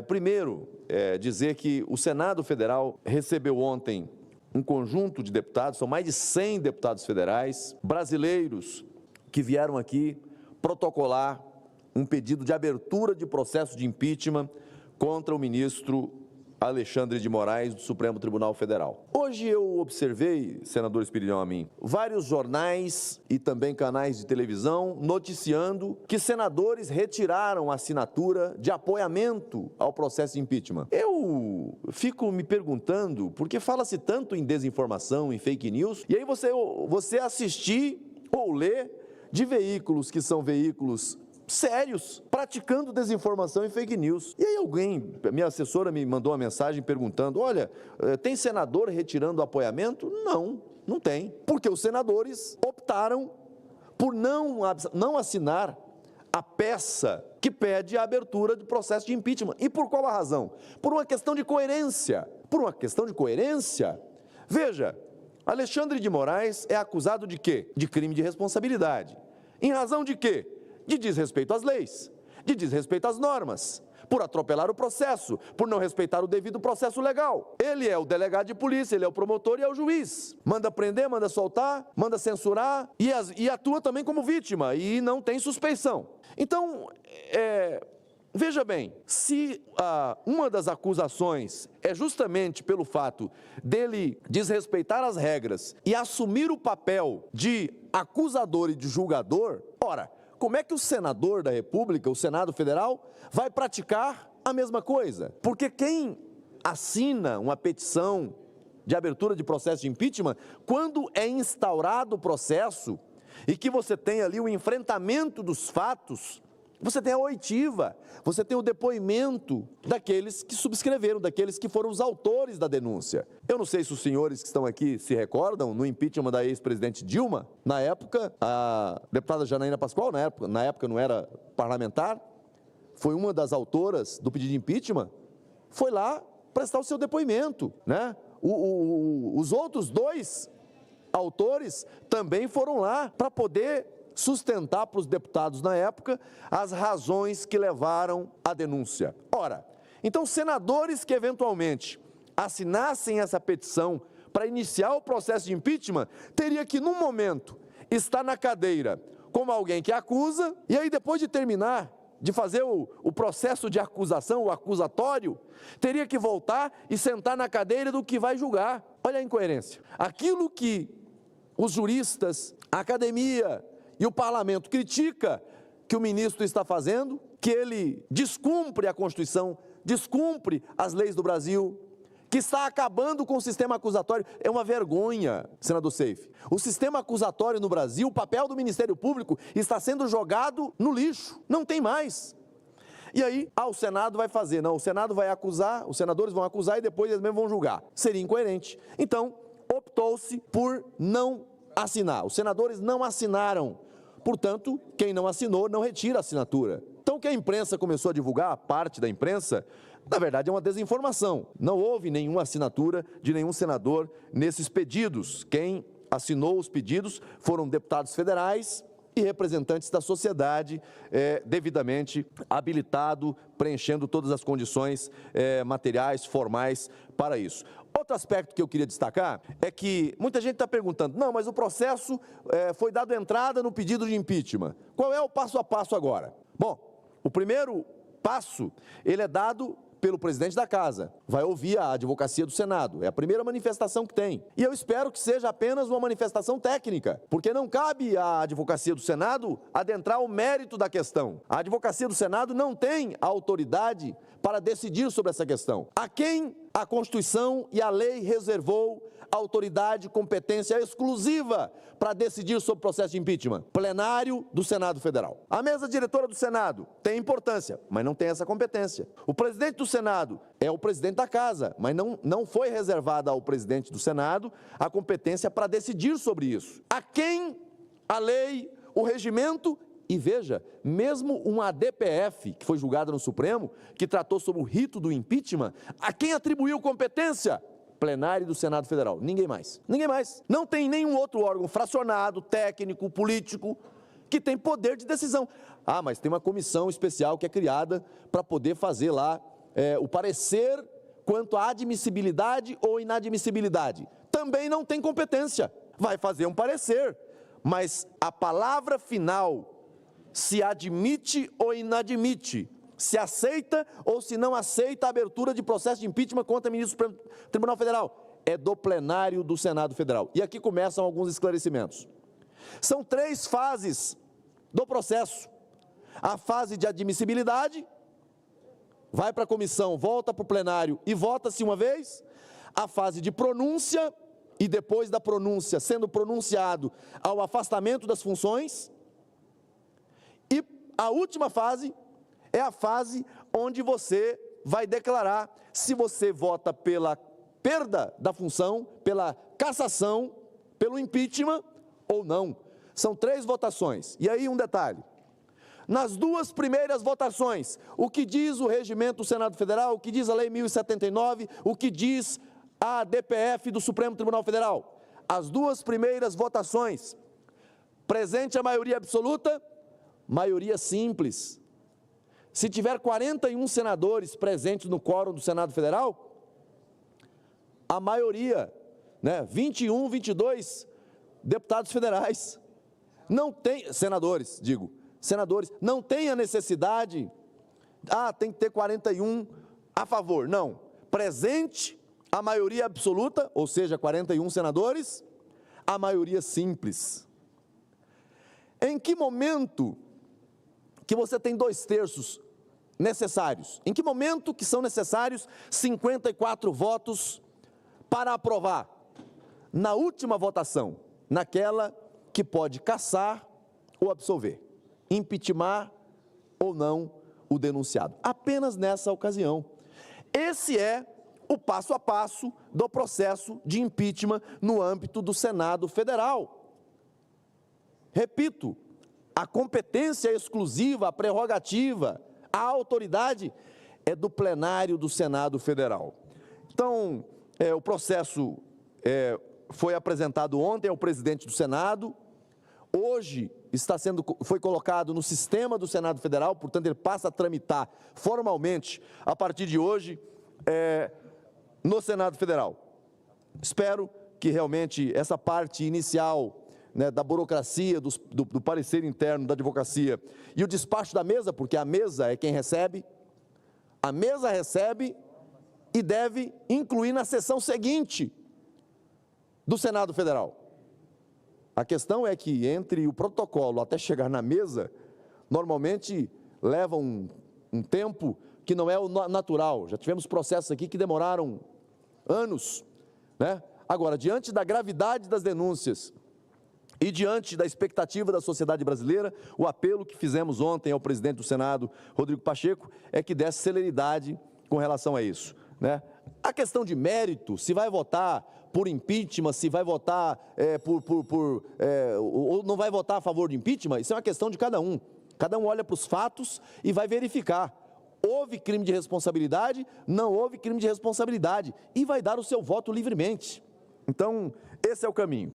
Primeiro, dizer que o Senado Federal recebeu ontem um conjunto de deputados, são mais de 100 deputados federais, brasileiros, que vieram aqui protocolar um pedido de abertura de processo de impeachment contra o ministro Alexandre de Moraes, do Supremo Tribunal Federal. Hoje eu observei, senador Espíridão Amin, vários jornais e também canais de televisão noticiando que senadores retiraram a assinatura de apoiamento ao processo de impeachment. Eu fico me perguntando, porque fala-se tanto em desinformação, em fake news, e aí você assistir ou ler de veículos que são veículos sérios, praticando desinformação e fake news. E aí minha assessora me mandou uma mensagem perguntando, olha, tem senador retirando apoiamento? Não, não tem. Porque os senadores optaram por não assinar a peça que pede a abertura do processo de impeachment. E por qual a razão? Por uma questão de coerência. Por uma questão de coerência. Veja, Alexandre de Moraes é acusado de quê? De crime de responsabilidade. Em razão de quê? De desrespeito às leis, de desrespeito às normas, por atropelar o processo, por não respeitar o devido processo legal. Ele é o delegado de polícia, ele é o promotor e é o juiz. Manda prender, manda soltar, manda censurar e atua também como vítima e não tem suspeição. Então, veja bem, se uma das acusações é justamente pelo fato dele desrespeitar as regras e assumir o papel de acusador e de julgador, ora, como é que o senador da República, o Senado Federal, vai praticar a mesma coisa? Porque quem assina uma petição de abertura de processo de impeachment, quando é instaurado o processo e que você tem ali o enfrentamento dos fatos, você tem a oitiva, você tem o depoimento daqueles que subscreveram, daqueles que foram os autores da denúncia. Eu não sei se os senhores que estão aqui se recordam, no impeachment da ex-presidente Dilma, na época, a deputada Janaína Pascoal, na época não era parlamentar, foi uma das autoras do pedido de impeachment, foi lá prestar o seu depoimento, né? Os outros dois autores também foram lá para poder sustentar para os deputados na época as razões que levaram à denúncia. Ora, então senadores que eventualmente assinassem essa petição para iniciar o processo de impeachment, teria que, num momento, estar na cadeira como alguém que acusa, e aí depois de terminar de fazer o processo de acusação, o acusatório, teria que voltar e sentar na cadeira do que vai julgar. Olha a incoerência. Aquilo que os juristas, a academia e o parlamento critica que o ministro está fazendo, que ele descumpre a Constituição, descumpre as leis do Brasil, que está acabando com o sistema acusatório. É uma vergonha, senador Seif. O sistema acusatório no Brasil, o papel do Ministério Público está sendo jogado no lixo, não tem mais. E aí, o Senado vai fazer, não, o Senado vai acusar, os senadores vão acusar e depois eles mesmos vão julgar. Seria incoerente. Então, optou-se por não assinar. Os senadores não assinaram. Portanto, quem não assinou não retira a assinatura. Então, o que a imprensa começou a divulgar, a parte da imprensa, na verdade é uma desinformação. Não houve nenhuma assinatura de nenhum senador nesses pedidos. Quem assinou os pedidos foram deputados federais e representantes da sociedade devidamente habilitado, preenchendo todas as condições materiais, formais para isso. Outro aspecto que eu queria destacar é que muita gente está perguntando, não, mas o processo foi dado entrada no pedido de impeachment. Qual é o passo a passo agora? Bom, o primeiro passo, ele é dado pelo presidente da casa, vai ouvir a advocacia do Senado, é a primeira manifestação que tem. E eu espero que seja apenas uma manifestação técnica, porque não cabe à advocacia do Senado adentrar o mérito da questão. A advocacia do Senado não tem a autoridade para decidir sobre essa questão. A quem a Constituição e a lei reservou autoridade, competência exclusiva para decidir sobre o processo de impeachment? Plenário do Senado Federal. A mesa diretora do Senado tem importância, mas não tem essa competência. O presidente do Senado é o presidente da casa, mas não foi reservada ao presidente do Senado a competência para decidir sobre isso. A quem a lei, o regimento e veja, mesmo uma ADPF, que foi julgada no Supremo, que tratou sobre o rito do impeachment, a quem atribuiu competência? Plenário do Senado Federal. Ninguém mais. Ninguém mais. Não tem nenhum outro órgão fracionado, técnico, político, que tem poder de decisão. Ah, mas tem uma comissão especial que é criada para poder fazer lá o parecer quanto à admissibilidade ou inadmissibilidade. Também não tem competência, vai fazer um parecer, mas a palavra final, se admite ou inadmite, se aceita ou se não aceita a abertura de processo de impeachment contra o ministro do Supremo Tribunal Federal, é do plenário do Senado Federal. E aqui começam alguns esclarecimentos. São 3 fases do processo. A fase de admissibilidade, vai para a comissão, volta para o plenário e vota-se uma vez. A fase de pronúncia, e depois da pronúncia, sendo pronunciado ao afastamento das funções. E a última fase é a fase onde você vai declarar se você vota pela perda da função, pela cassação, pelo impeachment ou não. São 3 votações. E aí um detalhe. Nas 2 primeiras votações, o que diz o regimento do Senado Federal, o que diz a Lei 1079, o que diz a DPF do Supremo Tribunal Federal? As 2 primeiras votações, presente a maioria absoluta, maioria simples. Se tiver 41 senadores presentes no quórum do Senado Federal, a maioria, 21, 22 deputados federais, não tem, senadores, não tem a necessidade, tem que ter 41 a favor, não. Presente a maioria absoluta, ou seja, 41 senadores, a maioria simples. Em que momento que você tem 2/3 necessários? Em que momento que são necessários 54 votos para aprovar? Na última votação, naquela que pode cassar ou absolver, impeachment ou não o denunciado. Apenas nessa ocasião. Esse é o passo a passo do processo de impeachment no âmbito do Senado Federal. Repito, a competência exclusiva, a prerrogativa, a autoridade é do plenário do Senado Federal. Então, o processo foi apresentado ontem ao presidente do Senado, hoje foi colocado no sistema do Senado Federal, portanto ele passa a tramitar formalmente a partir de hoje no Senado Federal. Espero que realmente essa parte inicial da burocracia, do parecer interno da advocacia e o despacho da mesa, porque a mesa é quem recebe, a mesa recebe e deve incluir na sessão seguinte do Senado Federal. A questão é que entre o protocolo até chegar na mesa, normalmente leva um tempo que não é o natural. Já tivemos processos aqui que demoraram anos, Agora, diante da gravidade das denúncias e diante da expectativa da sociedade brasileira, o apelo que fizemos ontem ao presidente do Senado, Rodrigo Pacheco, é que desse celeridade com relação a isso, A questão de mérito, se vai votar por impeachment, se vai votar ou não vai votar a favor de impeachment, isso é uma questão de cada um. Cada um olha para os fatos e vai verificar. Houve crime de responsabilidade, não houve crime de responsabilidade, e vai dar o seu voto livremente. Então, esse é o caminho.